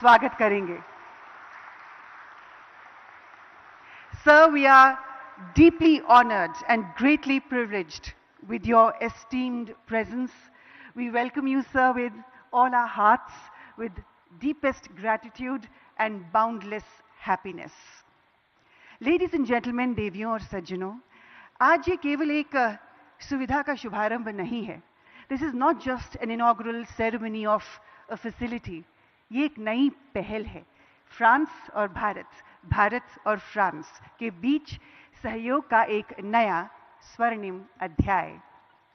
स्वागत करेंगे. Sir, we are deeply honored and greatly privileged with your esteemed presence. We welcome you, sir, with all our hearts, with deepest gratitude and boundless happiness. Ladies and gentlemen, देवियों और सज्जनों, आज ये केवल एक सुविधा का शुभारंभ नहीं है. This is not just an inaugural ceremony of a facility. ये एक नई पहल है. फ्रांस और भारत, भारत और फ्रांस के बीच सहयोग का एक नया स्वर्णिम अध्याय.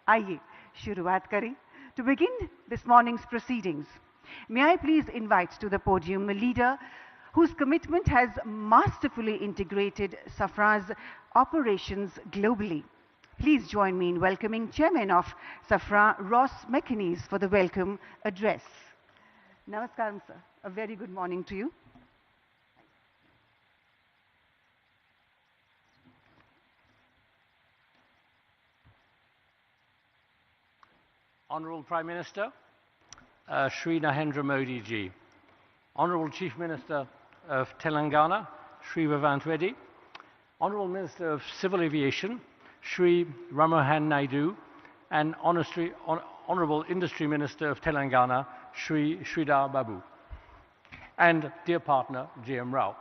आइए शुरुआत करें. To begin this morning's proceedings, may I please invite to the podium a leader whose commitment has masterfully integrated Safra's operations globally. Please join me in welcoming Chairman of Safra, Ross McInnes, for the welcome address. Namaskaram, sir. A very good morning to you. Honourable Prime Minister, Shri Narendra Modi ji, Honourable Chief Minister of Telangana, Shri Revanth Reddy, Honourable Minister of Civil Aviation, Shri Ramohan Naidu, and Honourable Industry Minister of Telangana, Shri Sridhar Babu, and dear partner, GMR.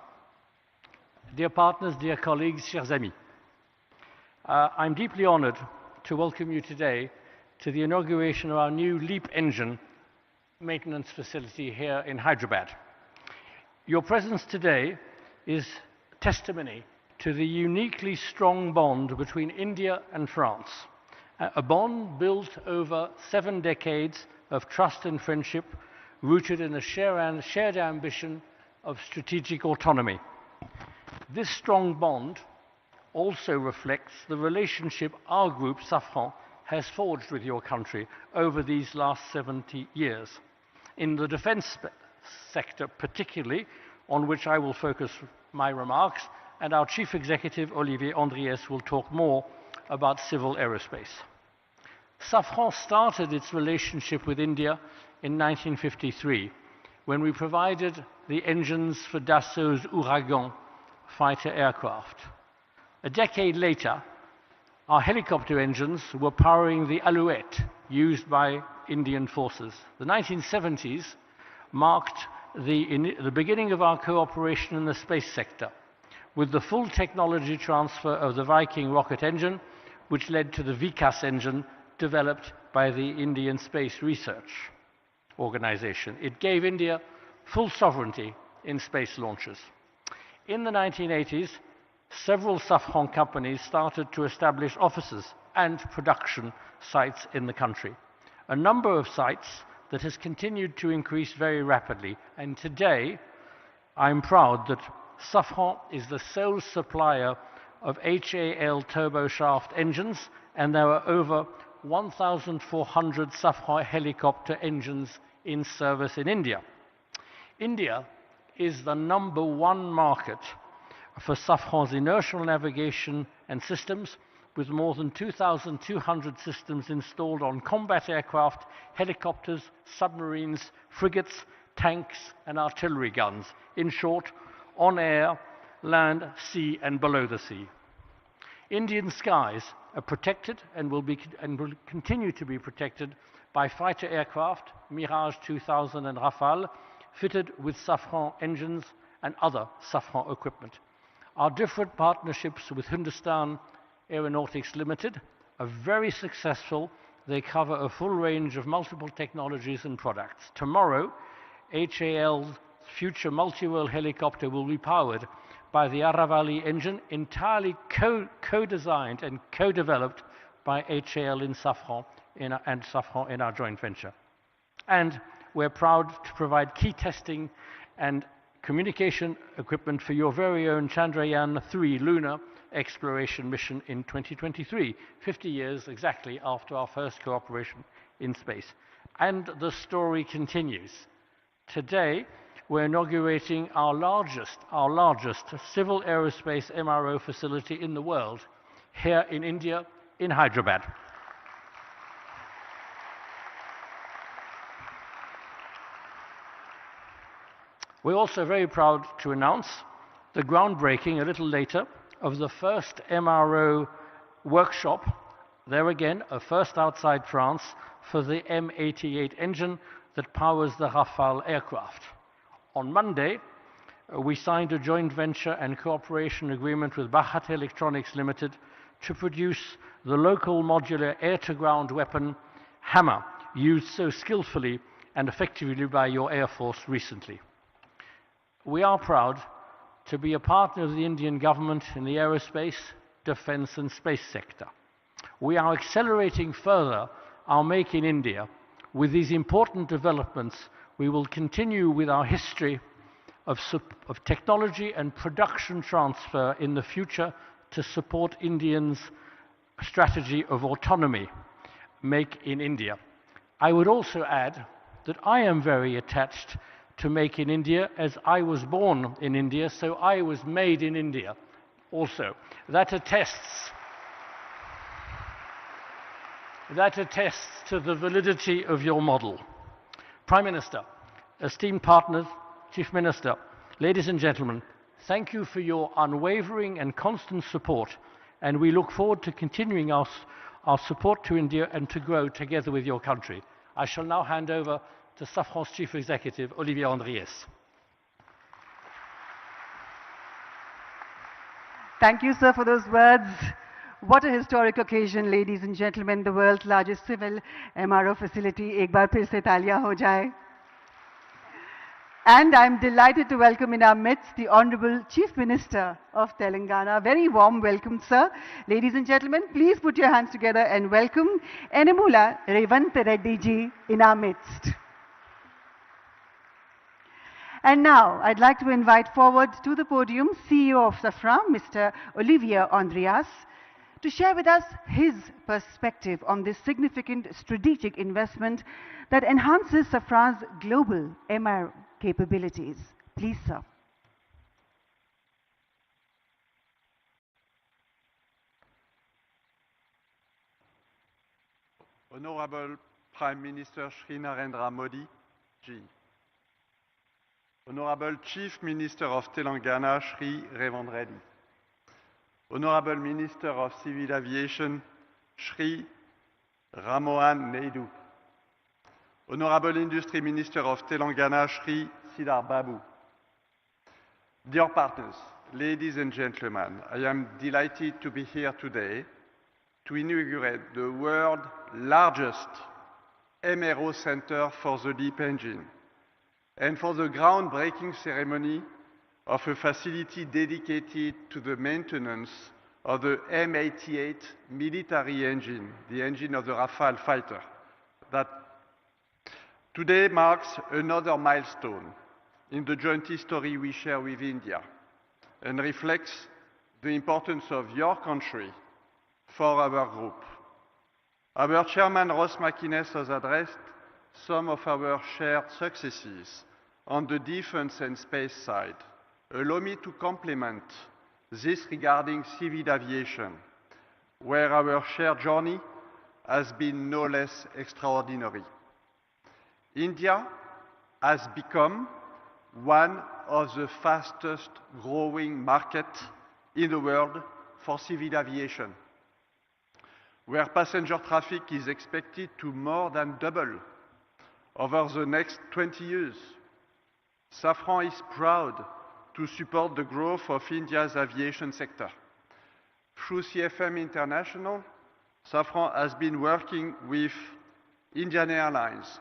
Dear partners, dear colleagues, chers amis, I'm deeply honoured to welcome you today to the inauguration of our new LEAP Engine maintenance facility here in Hyderabad. Your presence today is testimony to the uniquely strong bond between India and France, a bond built over 7 decades of trust and friendship, rooted in a shared ambition of strategic autonomy. This strong bond also reflects the relationship our group, Safran, has forged with your country over these last 70 years. In the defence sector particularly, on which I will focus my remarks, and our Chief Executive, Olivier Andriès, will talk more about civil aerospace. Safran started its relationship with India in 1953, when we provided the engines for Dassault's Ouragan fighter aircraft. A decade later, our helicopter engines were powering the Alouette used by Indian forces. The 1970s marked the beginning of our cooperation in the space sector, with the full technology transfer of the Viking rocket engine, which led to the Vikas engine developed by the Indian Space Research Organization. It gave India full sovereignty in space launches. In the 1980s, several Safran companies started to establish offices and production sites in the country. A number of sites that has continued to increase very rapidly. And today, I'm proud that Safran is the sole supplier of HAL turboshaft engines, and there are over 1,400 Safran helicopter engines in service in India. India is the #1 market for Safran's inertial navigation and systems, with more than 2,200 systems installed on combat aircraft, helicopters, submarines, frigates, tanks, and artillery guns. In short, on air, land, sea, and below the sea. Indian skies are protected and will continue to be protected by fighter aircraft, Mirage 2000 and Rafale, fitted with Safran engines and other Safran equipment. Our different partnerships with Hindustan Aeronautics Limited are very successful. They cover a full range of multiple technologies and products. Tomorrow, HAL's future multi-role helicopter will be powered by the Aravali engine, entirely co-designed and co-developed by HAL and Safran in our joint venture. And we're proud to provide key testing and communication equipment for your very own Chandrayaan-3 lunar exploration mission in 2023, 50 years exactly after our first cooperation in space. And the story continues. Today, we're inaugurating our largest civil aerospace MRO facility in the world, here in India, in Hyderabad. We're also very proud to announce the groundbreaking a little later of the first MRO workshop, there again, a first outside France, for the M88 engine that powers the Rafale aircraft. On Monday, we signed a joint venture and cooperation agreement with Bachat Electronics Limited to produce the local modular air-to-ground weapon Hammer, used so skillfully and effectively by your Air Force recently. We are proud to be a partner of the Indian government in the aerospace, defense and space sector. We are accelerating further our Make in India. With these important developments, we will continue with our history of technology and production transfer in the future to support Indians' strategy of autonomy, Make in India. I would also add that I am very attached to Make in India, as I was born in India, so I was made in India also. That attests to the validity of your model. Prime Minister, esteemed partners, Chief Minister, ladies and gentlemen, thank you for your unwavering and constant support, and we look forward to continuing our support to India and to grow together with your country. I shall now hand over to Safran's Chief Executive, Olivier Andriès. Thank you, sir, for those words. What a historic occasion, ladies and gentlemen. The world's largest civil MRO facility. Ek baar phir se taaliyan ho jaye. And I'm delighted to welcome in our midst the Honorable Chief Minister of Telangana. Very warm welcome, sir. Ladies and gentlemen, please put your hands together and welcome Enamula Revanth Reddy ji in our midst. And now, I'd like to invite forward to the podium CEO of Safran, Mr. Olivier Andriès, to share with us his perspective on this significant strategic investment that enhances Safran's global MRO capabilities. Please, sir. Honorable Prime Minister Shri Narendra Modi ji, Honorable Chief Minister of Telangana Shri Revanth Reddy, Honorable Minister of Civil Aviation Shri Ramohan Naidu, Honorable Industry Minister of Telangana Shri Siddhar Babu. Dear partners, ladies and gentlemen, I am delighted to be here today to inaugurate the world's largest MRO center for the LEAP engine and for the groundbreaking ceremony of a facility dedicated to the maintenance of the M88 military engine, the engine of the Rafale fighter. That today marks another milestone in the joint history we share with India and reflects the importance of your country for our group. Our chairman, Ross McInnes, has addressed some of our shared successes on the defense and space side. Allow me to complement this regarding civil aviation, where our shared journey has been no less extraordinary. India has become one of the fastest growing markets in the world for civil aviation, where passenger traffic is expected to more than double over the next 20 years. Safran is proud to support the growth of India's aviation sector. Through CFM International, Safran has been working with Indian Airlines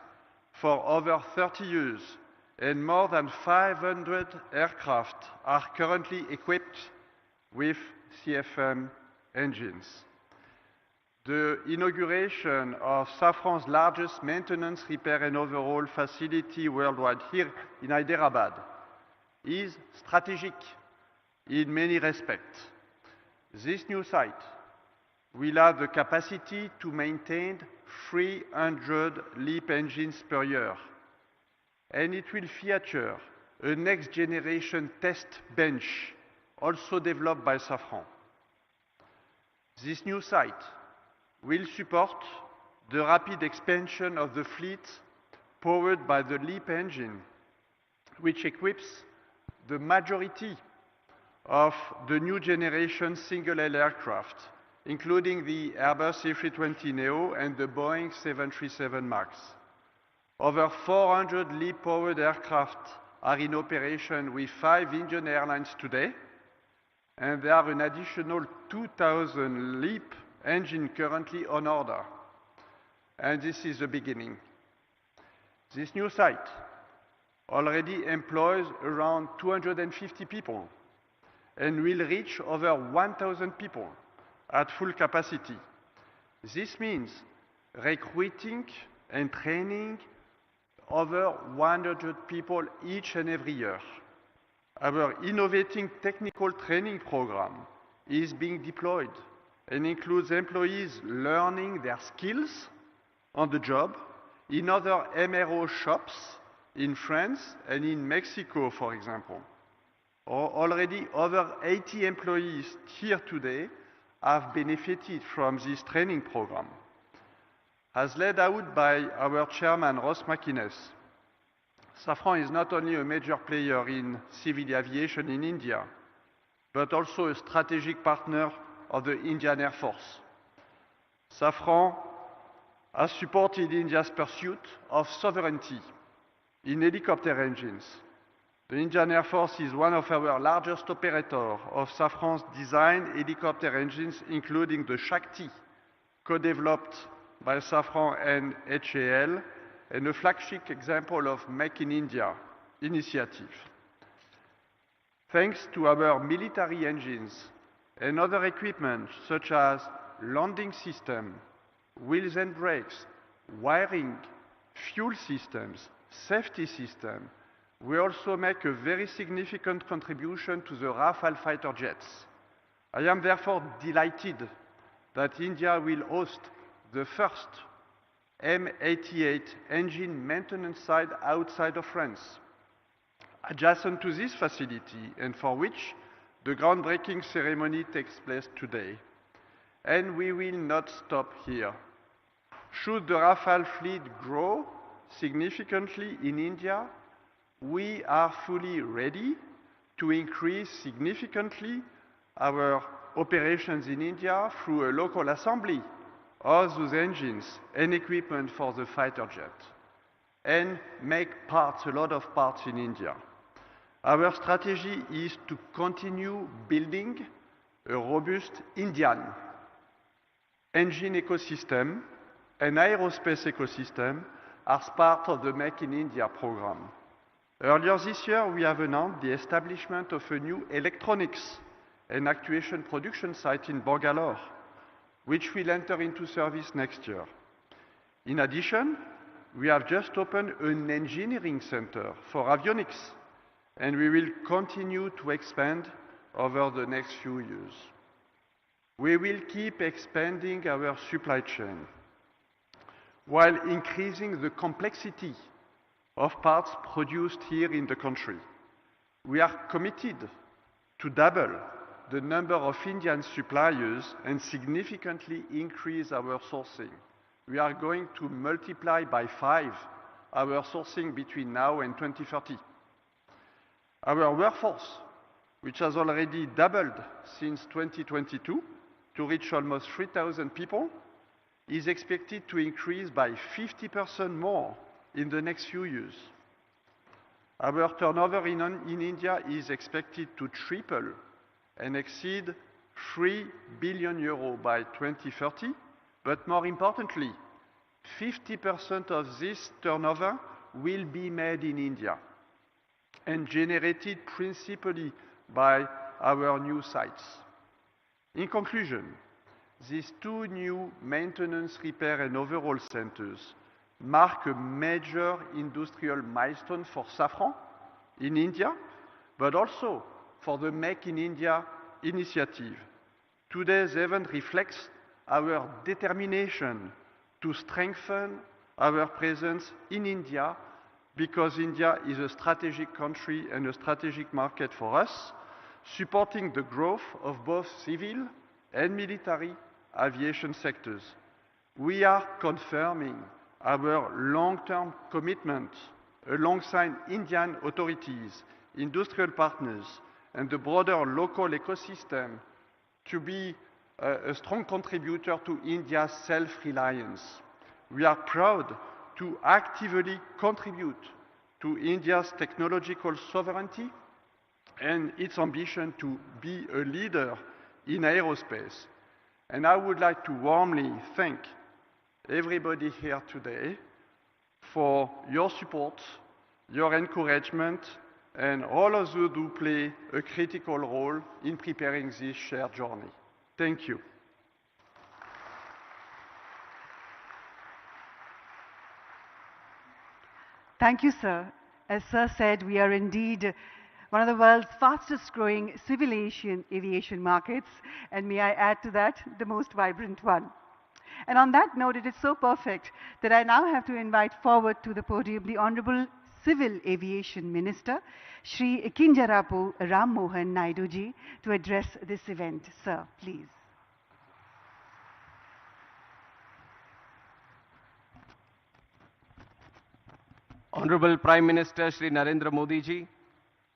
for over 30 years, and more than 500 aircraft are currently equipped with CFM engines. The inauguration of Safran's largest maintenance, repair and overhaul facility worldwide here in Hyderabad is strategic in many respects. This new site will have the capacity to maintain 300 LEAP engines per year, and it will feature a next generation test bench also developed by Safran. This new site will support the rapid expansion of the fleet powered by the LEAP engine which equips the majority of the new generation single-aisle aircraft, including the Airbus A320neo and the Boeing 737 MAX. Over 400 LEAP-powered aircraft are in operation with 5 Indian airlines today, and there are an additional 2,000 LEAP engines currently on order. And this is the beginning. This new site already employs around 250 people and will reach over 1,000 people at full capacity. This means recruiting and training over 100 people each and every year. Our innovating technical training program is being deployed and includes employees learning their skills on the job in other MRO shops in France and in Mexico, for example. Already over 80 employees here today have benefited from this training program. As laid out by our chairman, Ross McInnes, Safran is not only a major player in civil aviation in India, but also a strategic partner of the Indian Air Force. Safran has supported India's pursuit of sovereignty in helicopter engines. The Indian Air Force is one of our largest operators of Safran's designed helicopter engines, including the Shakti, co-developed by Safran and HAL, and a flagship example of Make in India initiative. Thanks to our military engines and other equipment such as landing system, wheels and brakes, wiring, fuel systems, safety system, we also make a very significant contribution to the Rafale fighter jets. I am therefore delighted that India will host the first M88 engine maintenance site outside of France, adjacent to this facility, and for which the groundbreaking ceremony takes place today. And we will not stop here. Should the Rafale fleet grow significantly in India, we are fully ready to increase significantly our operations in India through a local assembly of those engines and equipment for the fighter jet, and make parts, a lot of parts in India. Our strategy is to continue building a robust Indian engine ecosystem and aerospace ecosystem as part of the Make in India program. Earlier this year, we have announced the establishment of a new electronics and actuation production site in Bangalore, which will enter into service next year. In addition, we have just opened an engineering center for avionics, and we will continue to expand over the next few years. We will keep expanding our supply chain while increasing the complexity of parts produced here in the country. We are committed to double the number of Indian suppliers and significantly increase our sourcing. We are going to multiply by 5 our sourcing between now and 2030. Our workforce, which has already doubled since 2022 to reach almost 3,000 people, is expected to increase by 50% more in the next few years. Our turnover in India is expected to triple and exceed 3 billion euros by 2030, but more importantly, 50% of this turnover will be made in India and generated principally by our new sites. In conclusion, these 2 new maintenance, repair and overhaul centers mark a major industrial milestone for Safran in India, but also for the Make in India initiative. Today's event reflects our determination to strengthen our presence in India, because India is a strategic country and a strategic market for us, supporting the growth of both civil and military aviation sectors. We are confirming our long-term commitment alongside Indian authorities, industrial partners, and the broader local ecosystem to be a strong contributor to India's self-reliance. We are proud to actively contribute to India's technological sovereignty and its ambition to be a leader in aerospace. And I would like to warmly thank everybody here today for your support, your encouragement, and all of you do play a critical role in preparing this shared journey. Thank you. Thank you, sir. As sir said, we are indeed one of the world's fastest growing civil aviation markets, and may I add to that, the most vibrant one. And on that note, it is so perfect that I now have to invite forward to the podium the Honorable Civil Aviation Minister, Shri Kinjarapu Ram Mohan Naidu ji, to address this event. Sir, please. Honorable Prime Minister Shri Narendra Modi ji,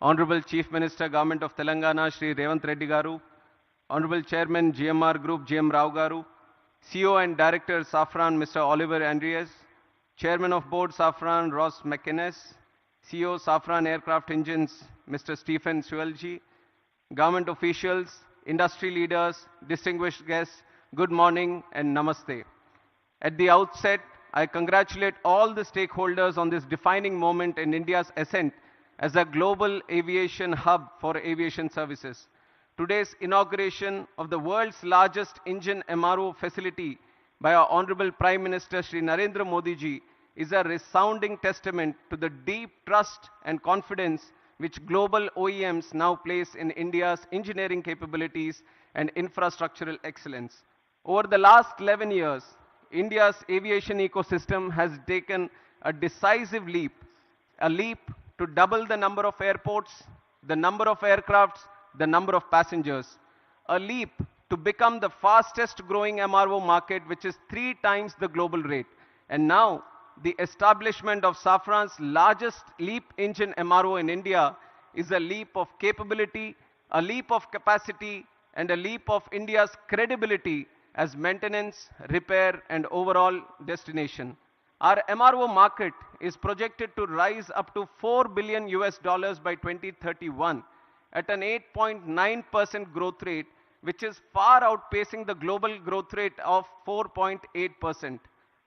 Honorable Chief Minister Government of Telangana Shri Revanth Reddy garu, Honorable Chairman GMR Group GM Rao garu, CEO and Director Safran Mr. Oliver Andreas, Chairman of Board Safran Ross McInnes, CEO Safran Aircraft Engines Mr. Stephen Suelji, government officials, industry leaders, distinguished guests, good morning and namaste. At the outset, I congratulate all the stakeholders on this defining moment in India's ascent as a global aviation hub for aviation services. Today's inauguration of the world's largest engine MRO facility by our Honorable Prime Minister Shri Narendra Modi ji is a resounding testament to the deep trust and confidence which global OEMs now place in India's engineering capabilities and infrastructural excellence. Over the last 11 years, India's aviation ecosystem has taken a decisive leap, a leap to double the number of airports, the number of aircrafts, the number of passengers, a leap to become the fastest growing MRO market, which is 3 times the global rate. And now, the establishment of Safran's largest LEAP Engine MRO in India is a leap of capability, a leap of capacity, and a leap of India's credibility as maintenance, repair, and overall destination. Our MRO market is projected to rise up to $4 billion by 2031 at an 8.9% growth rate, which is far outpacing the global growth rate of 4.8%.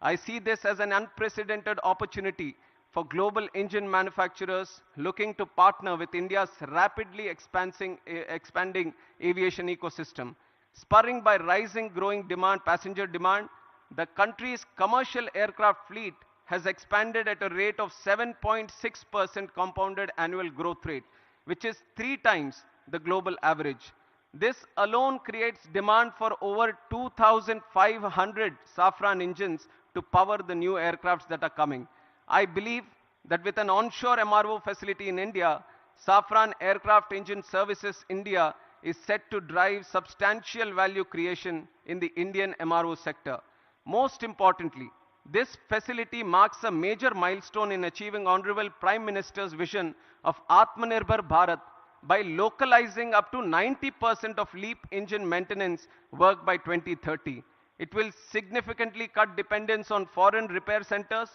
I see this as an unprecedented opportunity for global engine manufacturers looking to partner with India's rapidly expanding aviation ecosystem. Spurring by rising growing demand, passenger demand, the country's commercial aircraft fleet has expanded at a rate of 7.6% compounded annual growth rate, which is 3 times the global average. This alone creates demand for over 2,500 Safran engines to power the new aircrafts that are coming. I believe that with an onshore MRO facility in India, Safran Aircraft Engine Services India is set to drive substantial value creation in the Indian MRO sector. Most importantly, this facility marks a major milestone in achieving Honorable Prime Minister's vision of Atmanirbhar Bharat by localizing up to 90% of LEAP engine maintenance work by 2030. It will significantly cut dependence on foreign repair centers,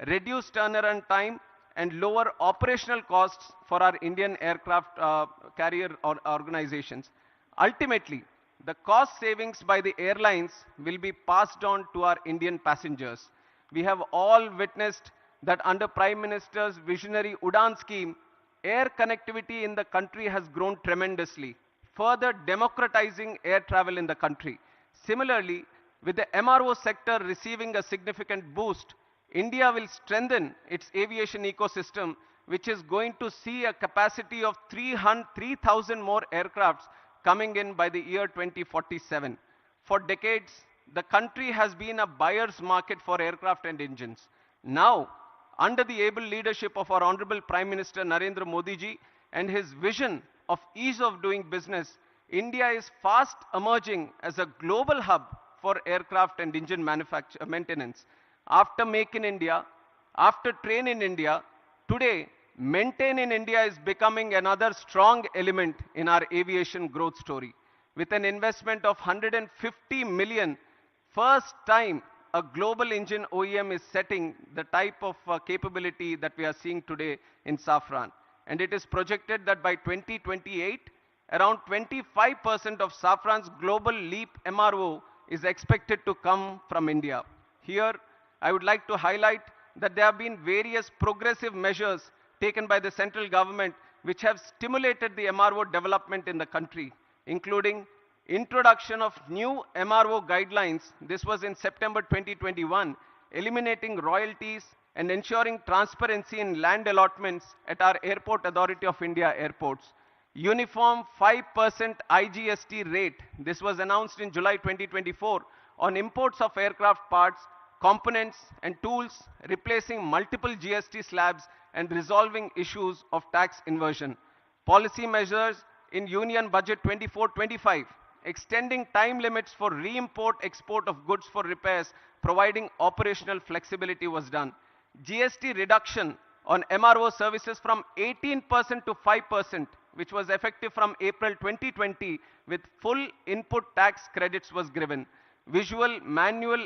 reduce turnaround time, and lower operational costs for our Indian aircraft carrier organizations. Ultimately, the cost savings by the airlines will be passed on to our Indian passengers. We have all witnessed that under Prime Minister's visionary UDAN scheme, air connectivity in the country has grown tremendously, further democratizing air travel in the country. Similarly, with the MRO sector receiving a significant boost, India will strengthen its aviation ecosystem, which is going to see a capacity of 3,000 more aircrafts coming in by the year 2047. For decades, the country has been a buyer's market for aircraft and engines. Now, under the able leadership of our Honorable Prime Minister Narendra Modi ji and his vision of ease of doing business, India is fast emerging as a global hub for aircraft and engine maintenance. After Make in India, after Train in India, Today, maintain in India is becoming another strong element in our aviation growth story. With an investment of 150 million, first time a global engine OEM is setting the type of capability that we are seeing today in Safran. And it is projected that by 2028, around 25% of Safran's global LEAP MRO is expected to come from India. Here, I would like to highlight that there have been various progressive measures taken by the central government which have stimulated the MRO development in the country, including introduction of new MRO guidelines. This was in September 2021, eliminating royalties and ensuring transparency in land allotments at our Airport Authority of India airports. Uniform 5% IGST rate, this was announced in July 2024, on imports of aircraft parts, components and tools, replacing multiple GST slabs and resolving issues of tax inversion. Policy measures in Union Budget 24-25, extending time limits for re-import export of goods for repairs, providing operational flexibility was done. GST reduction on MRO services from 18% to 5%, which was effective from April 2020, with full input tax credits was given. Visa manual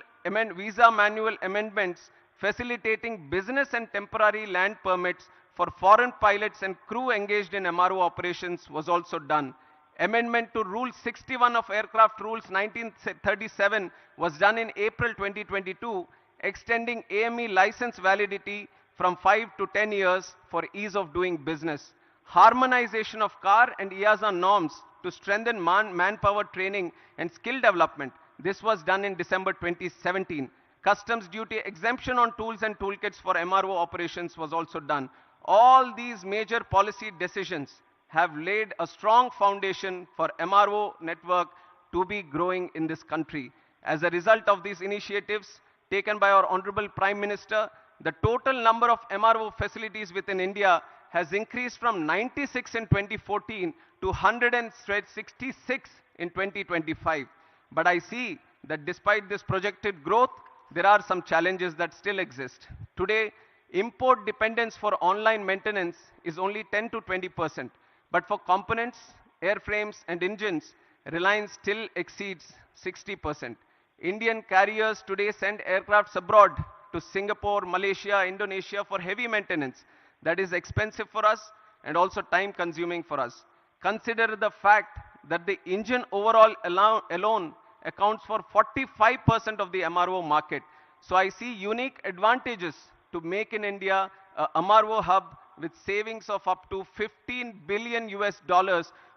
amendments facilitating business and temporary land permits for foreign pilots and crew engaged in MRO operations was also done. Amendment to Rule 61 of Aircraft Rules 1937 was done in April 2022, extending AME license validity from 5 to 10 years for ease of doing business. Harmonization of CAR and EASA norms to strengthen manpower training and skill development. This was done in December 2017. Customs duty exemption on tools and toolkits for MRO operations was also done. All these major policy decisions have laid a strong foundation for MRO network to be growing in this country. As a result of these initiatives taken by our Honorable Prime Minister, the total number of MRO facilities within India has increased from 96 in 2014 to 166 in 2025. But I see that despite this projected growth, there are some challenges that still exist. Today, import dependence for online maintenance is only 10 to 20%. But for components, airframes and engines, reliance still exceeds 60%. Indian carriers today send aircrafts abroad to Singapore, Malaysia, Indonesia for heavy maintenance. That is expensive for us and also time consuming for us. Consider the fact that the engine overall alone accounts for 45% of the MRO market. So I see unique advantages to make in India a MRO hub with savings of up to $15 billion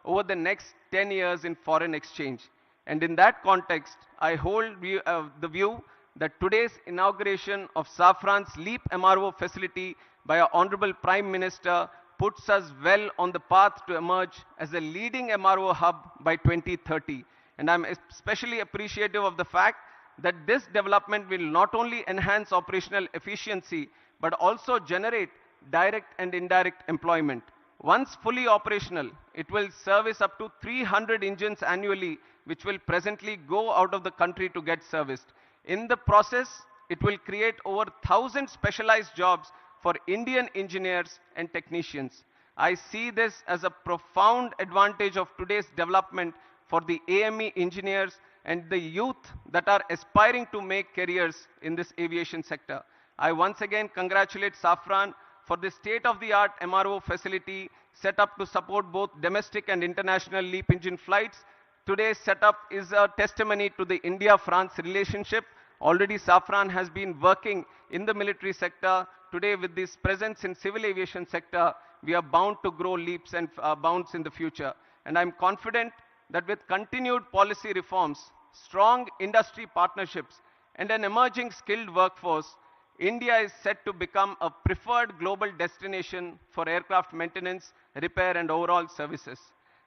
over the next 10 years in foreign exchange. And in that context, I hold the view that today's inauguration of Safran's LEAP MRO facility by our Honorable Prime Minister puts us well on the path to emerge as a leading MRO hub by 2030. And I'm especially appreciative of the fact that this development will not only enhance operational efficiency, but also generate direct and indirect employment. Once fully operational, it will service up to 300 engines annually, which will presently go out of the country to get serviced. In the process, it will create over 1,000 specialized jobs for Indian engineers and technicians. I see this as a profound advantage of today's development for the AME engineers and the youth that are aspiring to make careers in this aviation sector. I once again congratulate Safran for the state-of-the-art MRO facility set up to support both domestic and international LEAP engine flights. Today's setup is a testimony to the India-France relationship. Already Safran has been working in the military sector. Today, with this presence in civil aviation sector, we are bound to grow leaps and bounds in the future. And I'm confident that with continued policy reforms, strong industry partnerships, and an emerging skilled workforce, India is set to become a preferred global destination for aircraft maintenance, repair, and overall services.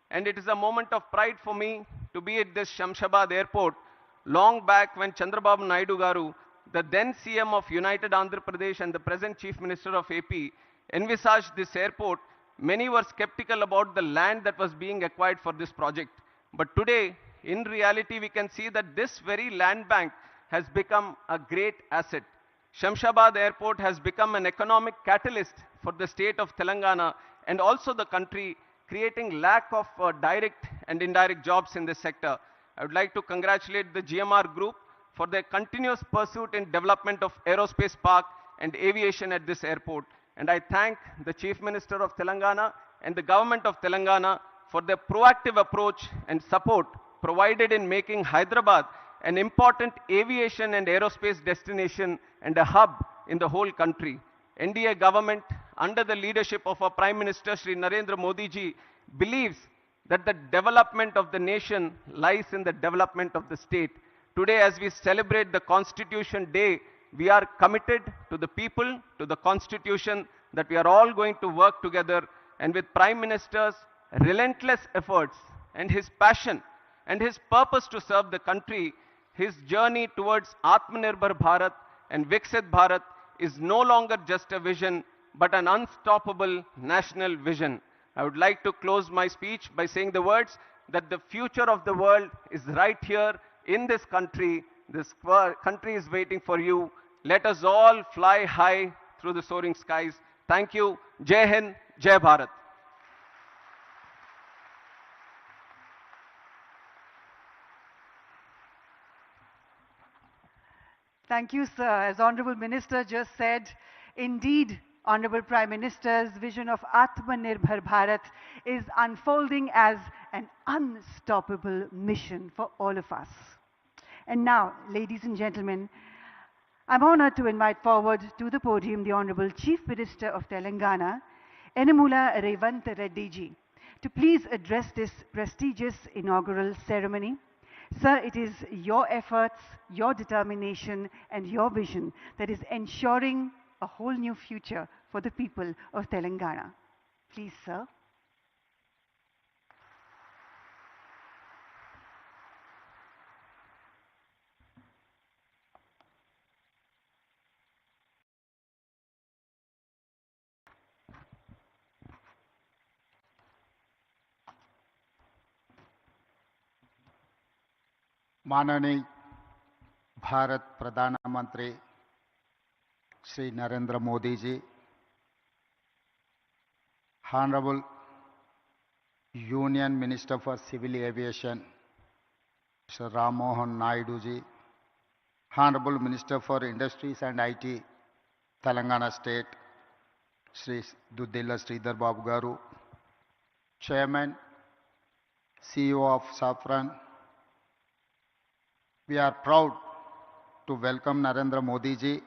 And it is a moment of pride for me to be at this Shamshabad airport long back when Chandrababu Naidu Garu, the then CM of United Andhra Pradesh and the present Chief Minister of AP, envisaged this airport. Many were skeptical about the land that was being acquired for this project. But today, in reality, we can see that this very land bank has become a great asset. Shamshabad Airport has become an economic catalyst for the state of Telangana and also the country, creating lack of direct and indirect jobs in this sector. I would like to congratulate the GMR Group for their continuous pursuit in development of aerospace park and aviation at this airport. And I thank the Chief Minister of Telangana and the government of Telangana for their proactive approach and support provided in making Hyderabad an important aviation and aerospace destination and a hub in the whole country. NDA government, under the leadership of our Prime Minister Shri Narendra Modi ji, believes that the development of the nation lies in the development of the state. Today, as we celebrate the Constitution Day, we are committed to the people, to the Constitution, that we are all going to work together, and with Prime Minister's relentless efforts and his passion and his purpose to serve the country, his journey towards Atmanirbhar Bharat and Viksit Bharat is no longer just a vision, but an unstoppable national vision. I would like to close my speech by saying the words that the future of the world is right here in this country. This country is waiting for you. Let us all fly high through the soaring skies. Thank you. Jai Hind, Jai Bharat. Thank you, sir. As Honorable Minister just said, indeed, Honorable Prime Minister's vision of Atmanirbhar Bharat is unfolding as an unstoppable mission for all of us. And now, ladies and gentlemen, I'm honored to invite forward to the podium the Honorable Chief Minister of Telangana, Enamula Revanth Reddy ji, to please address this prestigious inaugural ceremony. Sir, it is your efforts, your determination, and your vision that is ensuring a whole new future for the people of Telangana. Please, sir. माननीय भारत प्रधानमंत्री Shri Narendra Modi ji, Honorable Union Minister for Civil Aviation Sir Ram Mohan Naidu ji, Honorable Minister for Industries and IT Telangana State Sri Duddilla Sridhar Babu Garu, Chairman CEO of Safran, we are proud to welcome Narendra Modi ji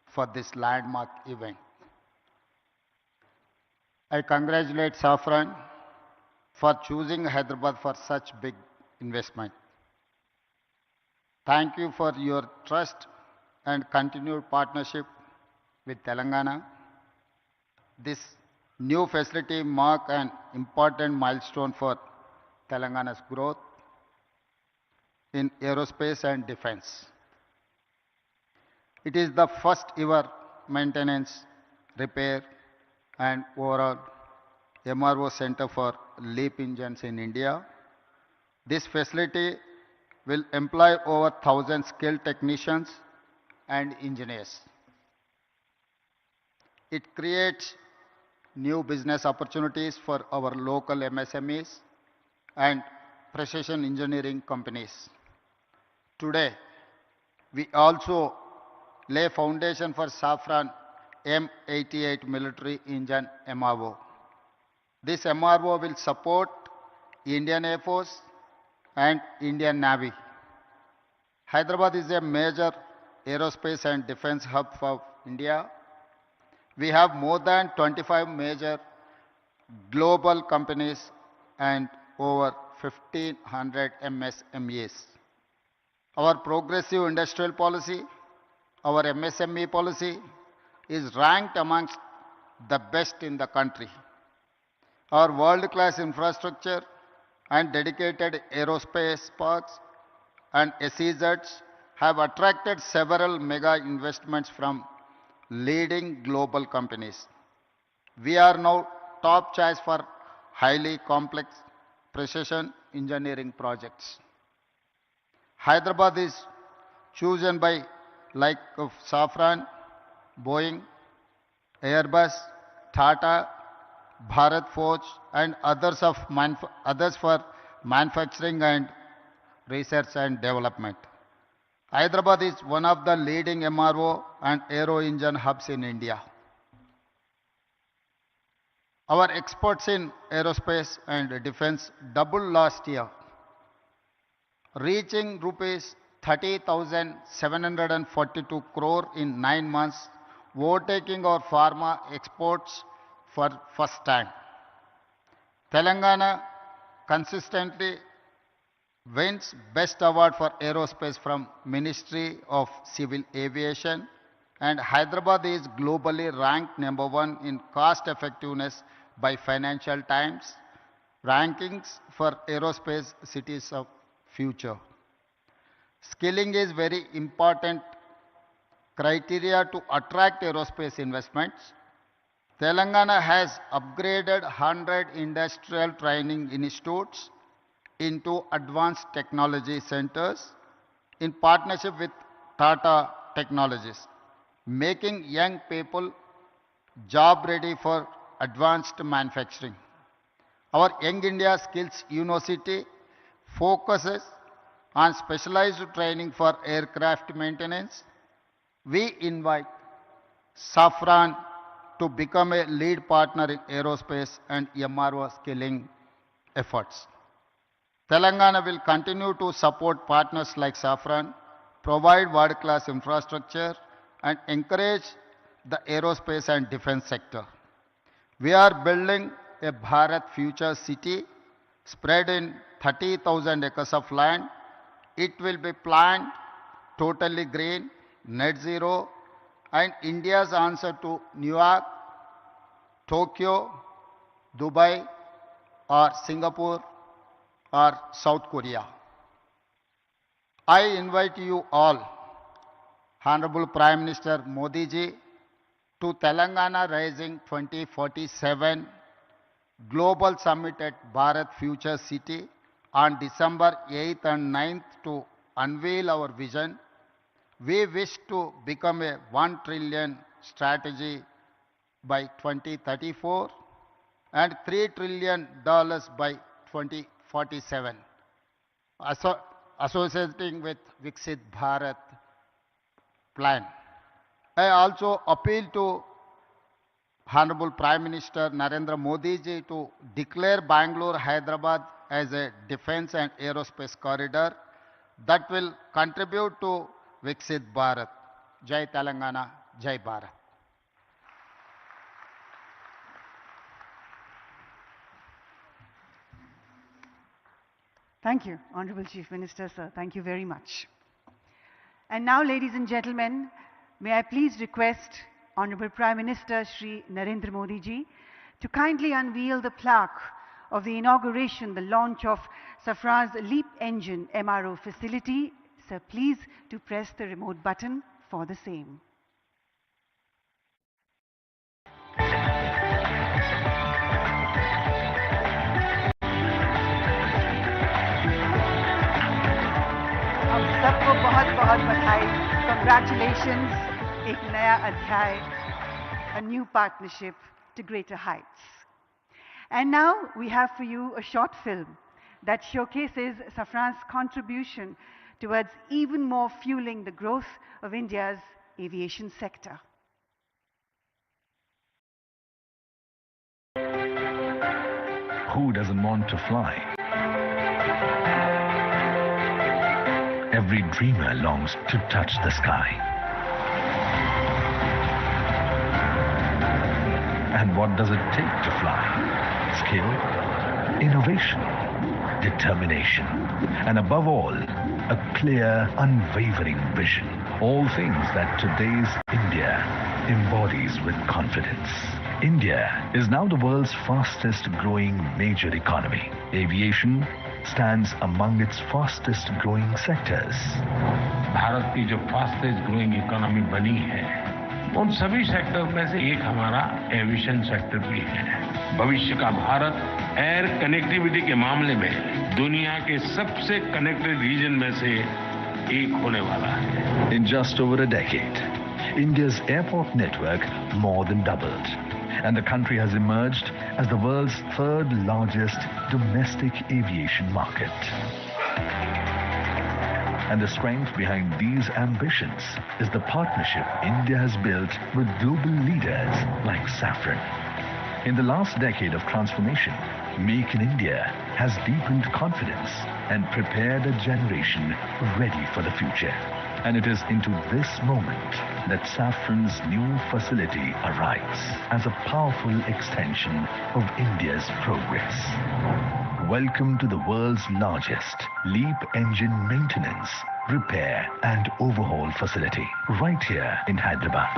for this landmark event. I congratulate Safran for choosing Hyderabad for such big investment. Thank you for your trust and continued partnership with Telangana. This new facility marks an important milestone for Telangana's growth in aerospace and defense. It is the first ever maintenance, repair and overall MRO center for LEAP engines in India. This facility will employ over 1,000 skilled technicians and engineers. It creates new business opportunities for our local MSMEs and precision engineering companies. Today, we also lay foundation for Safran M88 military engine MRO. This MRO will support Indian Air Force and Indian Navy. Hyderabad is a major aerospace and defense hub for India. We have more than 25 major global companies and over 1,500 MSMEs. Our progressive industrial policy, our MSME policy, is ranked amongst the best in the country. Our world-class infrastructure and dedicated aerospace parks and SEZs have attracted several mega investments from leading global companies. We are now top choice for highly complex precision engineering projects. Hyderabad is chosen by like of Safran Boeing, Airbus, Tata, Bharat Forge, and others for manufacturing and research and development. Hyderabad is one of the leading MRO and aero engine hubs in India. Our exports in aerospace and defense doubled last year, reaching rupees 30,742 crore in 9 months, overtaking our pharma exports for first time. Telangana consistently wins Best Award for Aerospace from Ministry of Civil Aviation, and Hyderabad is globally ranked #1 in cost effectiveness by Financial Times rankings for aerospace cities of future. Skilling is very important criteria to attract aerospace investments. Telangana has upgraded 100 industrial training institutes into advanced technology centers in partnership with Tata Technologies, making young people job ready for advanced manufacturing. Our Young India Skills University focuses on specialized training for aircraft maintenance. We invite Safran to become a lead partner in aerospace and MRO skilling efforts. Telangana will continue to support partners like Safran, provide world-class infrastructure, and encourage the aerospace and defense sector. We are building a Bharat Future City spread in 30,000 acres of land. It will be planned totally green, net zero, and India's answer to New York, Tokyo, Dubai, or Singapore, or South Korea. I invite you all, Honorable Prime Minister Modi ji, to Telangana Rising 2047 Global Summit at Bharat Future City on December 8th and 9th to unveil our vision. We wish to become a $1 trillion strategy by 2034 and $3 trillion by 2047, associating with Viksit Bharat plan. I also appeal to Honorable Prime Minister Narendra Modi ji to declare Bangalore Hyderabad as a defense and aerospace corridor that will contribute to Viksit Bharat. Jai Telangana, Jai Bharat. Thank you, Honorable Chief Minister, sir. Thank you very much. And now, ladies and gentlemen, may I please request Honorable Prime Minister Shri Narendra Modi ji to kindly unveil the plaque of the inauguration, the launch of Safran's LEAP Engine MRO facility. Sir, please to press the remote button for the same. हम सबको बहुत-बहुत बधाई. Congratulations. एक नया अध्याय, a new partnership to greater heights. And now we have for you a short film that showcases Safran's contribution towards even more fueling the growth of India's aviation sector. Who doesn't want to fly? Every dreamer longs to touch the sky. And what does it take to fly? Skill, innovation, determination, and above all, a clear, unwavering vision. All things that today's India embodies with confidence. India is now the world's fastest growing major economy. Aviation stands among its fastest growing sectors. Bharat की जो fastest growing economy बनी है, उन सभी sector में से एक हमारा एविएशन सेक्टर भी है. भविष्य का भारत एयर कनेक्टिविटी के मामले में दुनिया के सबसे कनेक्टेड रीजन में से एक होने वाला है. In just over a decade, India's airport network more than doubled, and the country has emerged as the world's third largest domestic aviation market. And the strength behind these ambitions is the partnership India has built with global leaders like Safran. In the last decade of transformation, Make in India has deepened confidence and prepared a generation ready for the future. And it is into this moment that Safran's new facility arrives as a powerful extension of India's progress. Welcome to the world's largest LEAP engine maintenance, repair and overhaul facility right here in Hyderabad.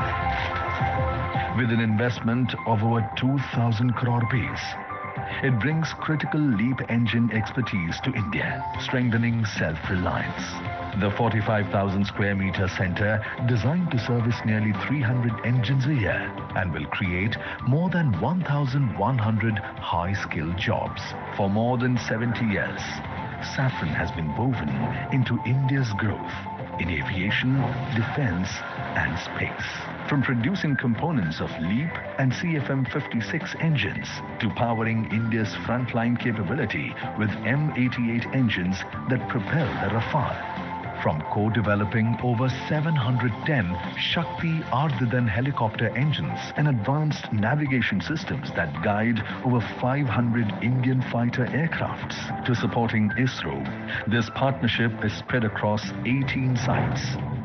With an investment of over 2,000 crore rupees, it brings critical LEAP engine expertise to India, strengthening self-reliance. The 45,000 square meter center, designed to service nearly 300 engines a year and will create more than 1,100 high-skilled jobs. For more than 70 years, Safran has been woven into India's growth in aviation, defense and space. From producing components of LEAP and CFM56 engines to powering India's frontline capability with M88 engines that propel the Rafale. From co-developing over 710 Shakti Ardhadan helicopter engines and advanced navigation systems that guide over 500 Indian fighter aircrafts to supporting ISRO, this partnership is spread across 18 sites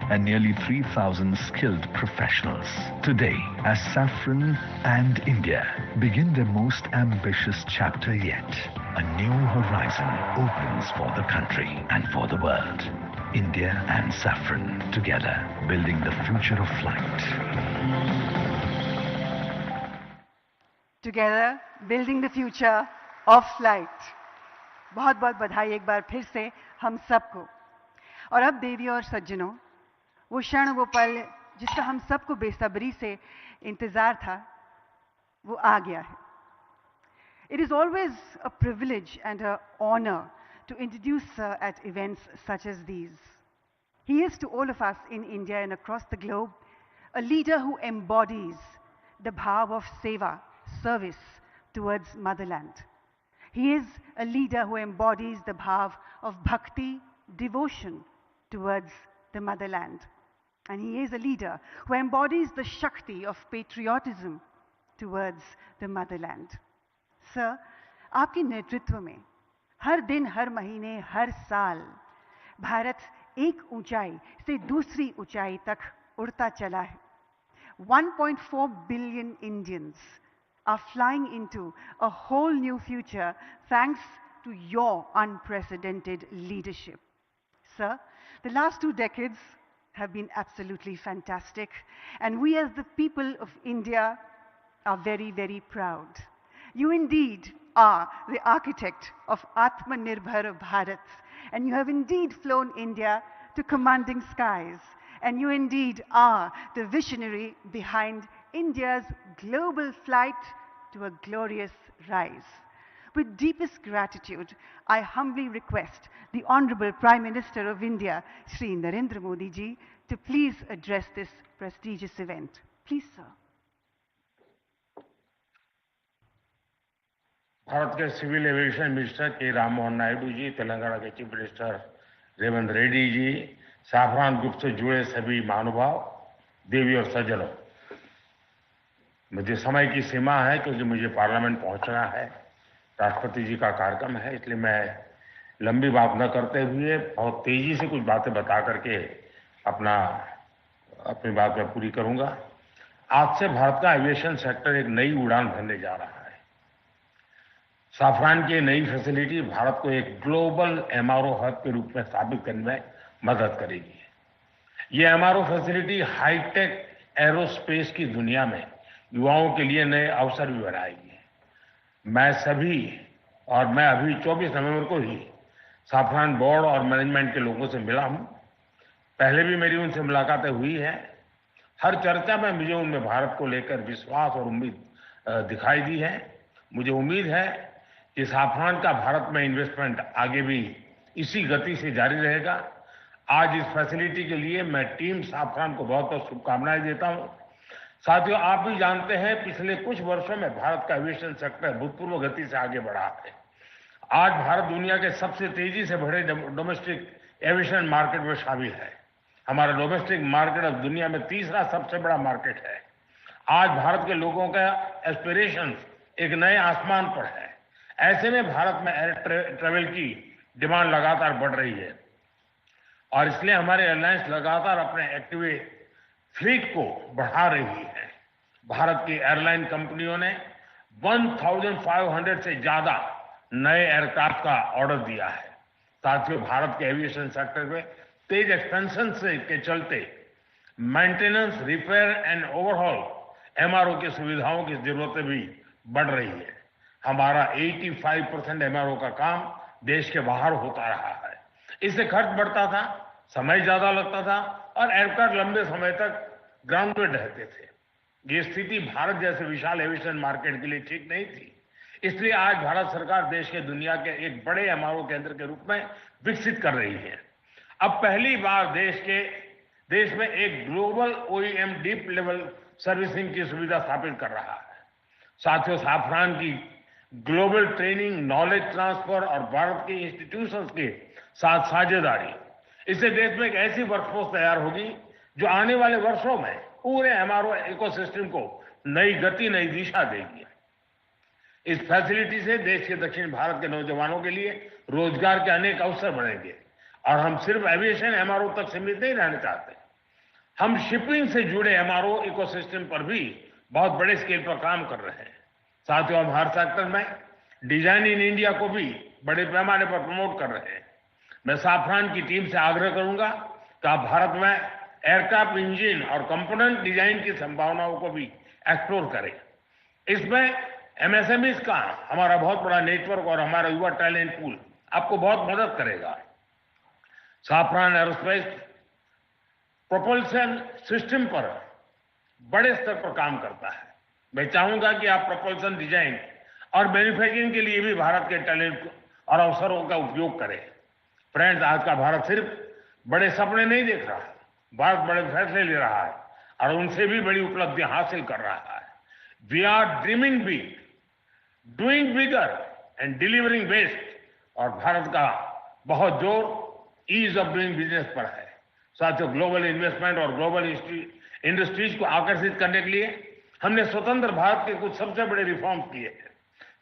and nearly 3,000 skilled professionals. Today, as Safran and India begin their most ambitious chapter yet, a new horizon opens for the country and for the world. India and Safran together, building the future of flight. Together, building the future of flight. बहुत बहुत बधाई एक बार फिर से हम सबको. और अब देवी और सज्जनों, वो क्षण वो पल जिसका हम सबको बेसब्री से इंतजार था, वो आ गया है. It is always a privilege and an honor to introduce Sir at events such as these. He is to all of us in India and across the globe a leader who embodies the bhav of seva, service towards motherland. He is a leader who embodies the bhav of bhakti, devotion towards the motherland. And he is a leader who embodies the shakti of patriotism towards the motherland. Sir, आपके नेतृत्व में हर दिन, हर महीने, हर साल भारत एक ऊंचाई से दूसरी ऊंचाई तक उड़ता चला है. 1.4 billion Indians are flying into a whole new future thanks to your unprecedented leadership. Sir, the last 2 decades have been absolutely fantastic, and we as the people of India are very, very proud. You indeed are the architect of Atmanirbhar Bharat, and you have indeed flown India to commanding skies, and you indeed are the visionary behind India's global flight to a glorious rise. With deepest gratitude, I humbly request the Honorable Prime Minister of India, Shri Narendra Modi ji, to please address this prestigious event. Please, sir. Bharat के civil aviation minister के राम मोहन नायडू जी, तेलंगाना के chief minister Revanth Reddy ji, Safran group से जुड़े सभी महानुभाव, देवी और सज्जनों, मुझे समय की सीमा है क्योंकि मुझे पार्लियामेंट पहुंचना है. राष्ट्रपति जी का कार्यक्रम है, इसलिए मैं लंबी बात न करते हुए बहुत तेजी से कुछ बातें बता करके अपनी बात मैं पूरी करूंगा. आज से भारत का एविएशन सेक्टर एक नई उड़ान भरने जा रहा है. साफरान की नई फैसिलिटी भारत को एक ग्लोबल एमआरओ हब के रूप में स्थापित करने में मदद करेगी. ये एमआरओ फैसिलिटी हाईटेक एरोस्पेस की दुनिया में युवाओं के लिए नए अवसर भी बनाएगी. मैं अभी 24 नवंबर को ही साफरान बोर्ड और मैनेजमेंट के लोगों से मिला हूं. पहले भी मेरी उनसे मुलाकातें हुई है. हर चर्चा में मुझे उनमें भारत को लेकर विश्वास और उम्मीद दिखाई दी है. मुझे उम्मीद है कि साफरान का भारत में इन्वेस्टमेंट आगे भी इसी गति से जारी रहेगा. आज इस फैसिलिटी के लिए मैं टीम साफरान को बहुत बहुत शुभकामनाएं देता हूं। साथियों, आप भी जानते हैं पिछले कुछ वर्षों में भारत का एविएशन सेक्टर भूतपूर्व गति से आगे बढ़ा है। आज भारत दुनिया के सबसे तेजी से बढ़े डोमेस्टिक एविएशन मार्केट में शामिल है। हमारा डोमेस्टिक मार्केट अब दुनिया में तीसरा सबसे बड़ा मार्केट है। आज भारत के लोगों का एस्पिरेशन एक नए आसमान पर है। ऐसे में भारत में एयर ट्रेवल की डिमांड लगातार बढ़ रही है और इसलिए हमारे एयरलाइंस लगातार अपने एक्टिव फ्लीट को बढ़ा रही है। भारत की एयरलाइन कंपनियों ने 1500 से ज्यादा नए एयरक्राफ्ट का ऑर्डर दिया है। साथियों, भारत के एविएशन सेक्टर में तेज एक्सपेंशन के चलते maintenance, repair and overhaul MRO की सुविधाओं की जरूरतें भी बढ़ रही है। हमारा 85% MRO का काम देश के बाहर होता रहा है। इससे खर्च बढ़ता था, समय ज्यादा लगता था और एयरक्राफ्ट लंबे समय तक ग्राउंडेड रहते थे। ये स्थिति भारत जैसे विशाल एविएशन मार्केट के लिए ठीक नहीं थी। इसलिए आज भारत सरकार देश के दुनिया के एक बड़े MRO केंद्र के रूप में विकसित कर रही है। अब पहली बार देश में एक global OEM deep level servicing की सुविधा स्थापित कर रहा है। साथियों, साफरान की ग्लोबल ट्रेनिंग, नॉलेज ट्रांसफर और भारत के इंस्टीट्यूशंस के साथ साझेदारी, इससे देश में एक ऐसी वर्कफोर्स तैयार होगी जो आने वाले वर्षों में पूरे MRO इकोसिस्टम को नई गति, नई दिशा देगी। इस फैसिलिटी से देश के दक्षिण भारत के नौजवानों के लिए रोजगार के अनेक अवसर बढ़ेंगे और हम सिर्फ एविएशन MRO तक सीमित नहीं रहना चाहते। हम शिपिंग से जुड़े MRO इकोसिस्टम पर भी बहुत बड़े स्केल पर काम कर रहे हैं। साथियों, हम हर सेक्टर में डिजाइन इन इंडिया को भी बड़े पैमाने पर प्रमोट कर रहे हैं। मैं साफरान की टीम से आग्रह करूंगा कि आप भारत में एयरक्राफ्ट इंजन और कंपोनेंट डिजाइन की संभावनाओं को भी एक्सप्लोर करें। इसमें MSMEs का हमारा बहुत बड़ा नेटवर्क और हमारा युवा टैलेंट पूल आपको बहुत मदद करेगा। साफरान एरोस्पेस प्रोपल्शन सिस्टम पर बड़े स्तर पर काम करता है। मैं चाहूंगा कि आप प्रोपल्शन डिजाइन और मैन्युफैक्चरिंग के लिए भी भारत के टैलेंट और अवसरों का उपयोग करें। फ्रेंड्स, आज का भारत सिर्फ बड़े सपने नहीं देख रहा, भारत बड़े फैसले ले रहा है और उनसे भी बड़ी उपलब्धियां हासिल कर रहा है। We are dreaming big, doing bigger and delivering best. और भारत का बहुत जोर ईज ऑफ डूइंग बिजनेस पर है। साथियों, ग्लोबल इन्वेस्टमेंट और ग्लोबल इंडस्ट्रीज को आकर्षित करने के लिए हमने स्वतंत्र भारत के कुछ सबसे बड़े रिफॉर्म्स किए हैं।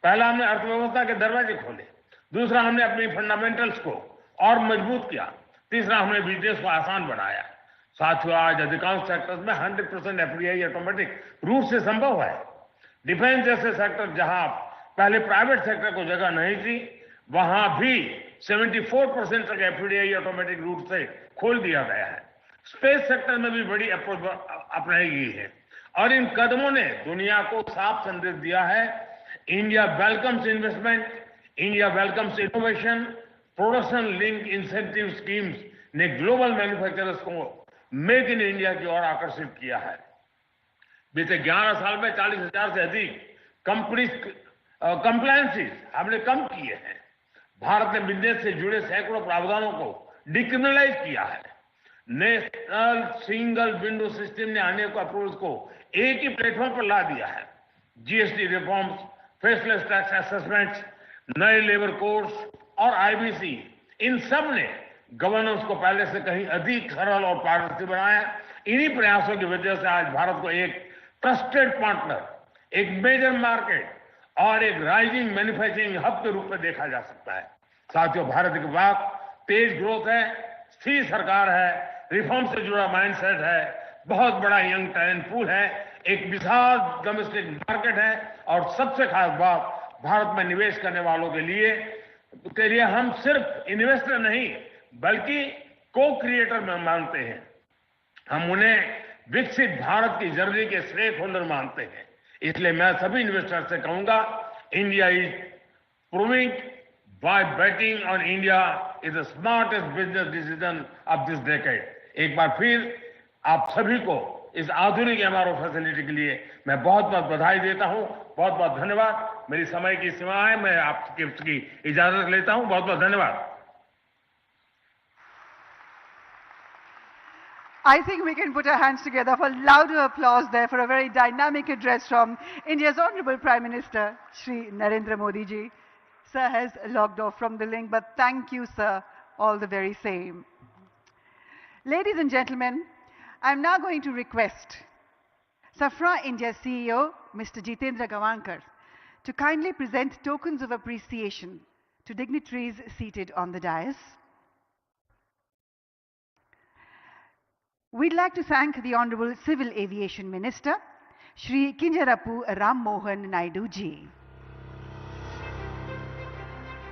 पहला, हमने अर्थव्यवस्था के दरवाजे खोले। दूसरा, हमने अपनी फंडामेंटल्स को और मजबूत किया। तीसरा, हमने बिजनेस को आसान बनाया। साथियों, आज अधिकांश सेक्टर्स में 100% FDI ऑटोमेटिक रूप से संभव है। डिफेंस जैसे सेक्टर जहां पहले प्राइवेट सेक्टर को जगह नहीं थी, वहां भी 74% तक FDI ऑटोमेटिक रूप से खोल दिया गया है। स्पेस सेक्टर में भी बड़ी अप्रोच अपनाई गई है और इन कदमों ने दुनिया को साफ संदेश दिया है, India welcomes investment, India welcomes innovation. Production link incentive schemes ने ग्लोबल मैन्युफैक्चरर्स को मेक इन इंडिया की ओर आकर्षित किया है। बीते 11 साल में 40,000 से अधिक कंप्लायंसेस हमने कम किए हैं। भारत ने बिजनेस से जुड़े सैकड़ों प्रावधानों को डिक्रिमिनलाइज किया है। नेशनल सिंगल विंडो सिस्टम ने अनेक अप्रूवल्स को एक ही प्लेटफॉर्म पर ला दिया है। GST reforms, faceless tax assessments, नए लेबर कोड्स और IBC, इन सब ने गवर्नेंस को पहले से कहीं अधिक सरल और पारदर्शी बनाया। इन्हीं प्रयासों की वजह से आज भारत को एक ट्रस्टेड पार्टनर, एक मेजर मार्केट और एक राइजिंग मैन्युफैक्चरिंग हब के रूप में देखा जा सकता है। साथियों, भारत के पास तेज ग्रोथ है, स्थिर सरकार है, रिफॉर्म से जुड़ा माइंडसेट है, बहुत बड़ा यंग टैलेंट पूल है, एक विशाल डोमेस्टिक मार्केट है और सबसे खास बात, भारत में निवेश करने वालों के लिए हम सिर्फ इन्वेस्टर नहीं बल्कि को क्रिएटर में मानते हैं। हम उन्हें विकसित भारत की जर्नी के स्टेक होल्डर मानते हैं। इसलिए मैं सभी इन्वेस्टर से कहूंगा, India is proving by betting on India is the smartest business decision of this decade. एक बार फिर आप सभी को इस आधुनिक MRO फैसिलिटी के लिए मैं बहुत बहुत बधाई देता हूं। बहुत बहुत धन्यवाद। मेरी समय की सीमा है, मैं आपकी इजाजत लेता हूं। बहुत बहुत धन्यवाद। I think we can put our hands together for louder applause there for a very dynamic address from India's Honorable Prime Minister, Shri Narendra Modi ji. Sir has logged off from the link, but thank you, sir, all the very same. Ladies and gentlemen, I'm now going to request Safra India CEO, Mr. Jitendra Gavankar, to kindly present tokens of appreciation to dignitaries seated on the dais. We'd like to thank the Honorable Civil Aviation Minister, Shri Kinjarapu Ram Mohan Naidu ji.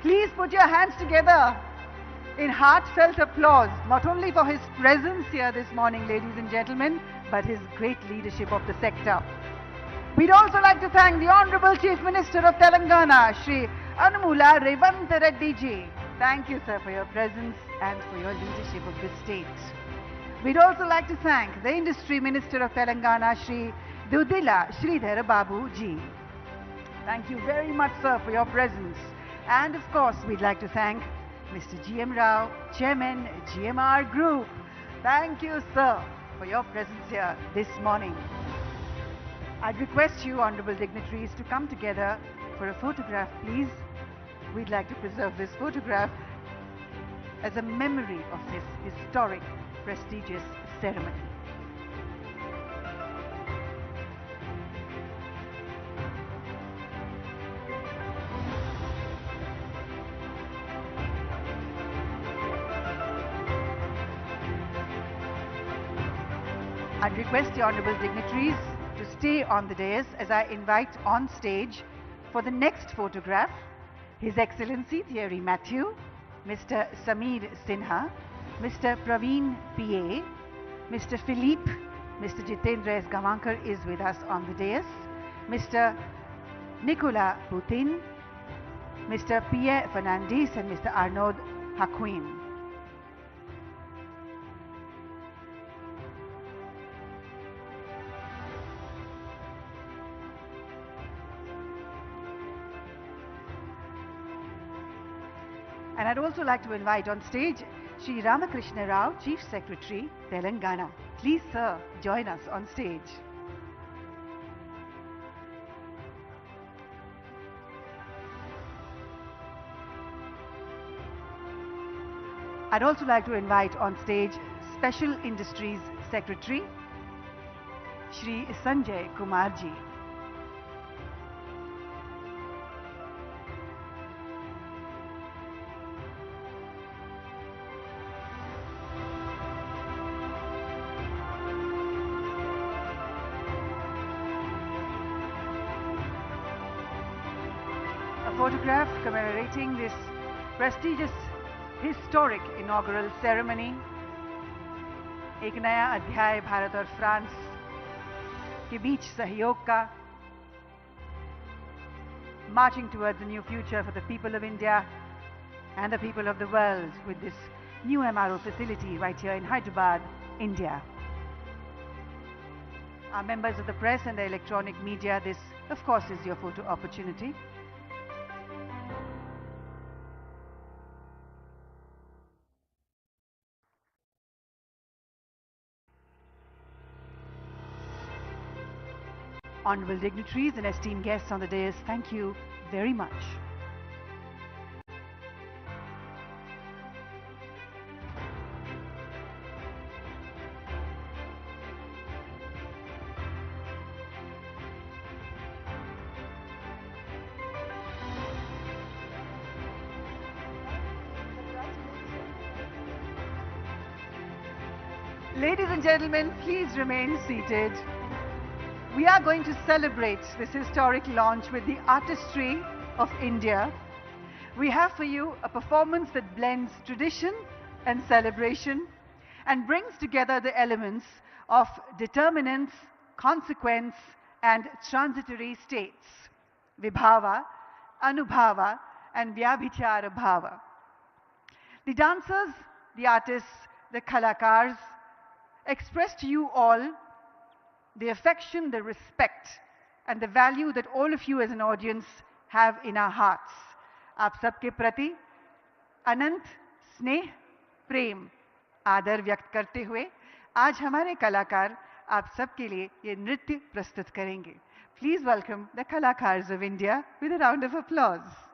Please put your hands together in heartfelt applause, not only for his presence here this morning, ladies and gentlemen, but his great leadership of the sector. We'd also like to thank the Honorable Chief Minister of Telangana, Shri Anumula Revanth Reddy ji. Thank you, sir, for your presence and for your leadership of this state. We'd also like to thank the Industry Minister of Telangana, Shri Dudila Sridhar Babu ji. Thank you very much, sir, for your presence. And of course, we'd like to thank Mr. GM Rao, Chairman, GMR Group. Thank you, sir, for your presence here this morning. I'd request you, honorable dignitaries, to come together for a photograph, please. We'd like to preserve this photograph as a memory of this historic, prestigious ceremony. I'd request the honorable dignitaries to stay on the dais as I invite on stage for the next photograph His Excellency Thierry Matthew, Mr. Sameer Sinha, Mr. Praveen P.A., Mr. Philippe, Mr. Jitendra S. Gavankar is with us on the dais, Mr. Nicolas Putin, Mr. Pierre Fernandez and Mr. Arnaud Haquin. And I'd also like to invite on stage Shri Ramakrishna Rao, Chief Secretary, Telangana. Please, sir, join us on stage. I'd also like to invite on stage Special Industries Secretary, Shri Sanjay Kumarji. Photograph commemorating this prestigious, historic inaugural ceremony. एक नया अध्याय भारत और France के बीच सहयोग का, marching towards a new future for the people of India and the people of the world with this new MRO facility right here in Hyderabad, India. Our members of the press and the electronic media, this of course is your photo opportunity. Honorable dignitaries and esteemed guests on the dais, thank you very much. Ladies and gentlemen, please remain seated. We are going to celebrate this historic launch with the artistry of India. We have for you a performance that blends tradition and celebration and brings together the elements of determinants, consequence and transitory states, Vibhava, Anubhava and Vyabhichara Bhava. The dancers, the artists, the kalakars express to you all the affection, the respect and the value that all of you as an audience have in our hearts. आप सबके प्रति अनंत स्नेह, प्रेम, आदर व्यक्त करते हुए आज हमारे कलाकार आप सबके लिए ये नृत्य प्रस्तुत करेंगे. Please welcome the Kalakars of India with a round of applause.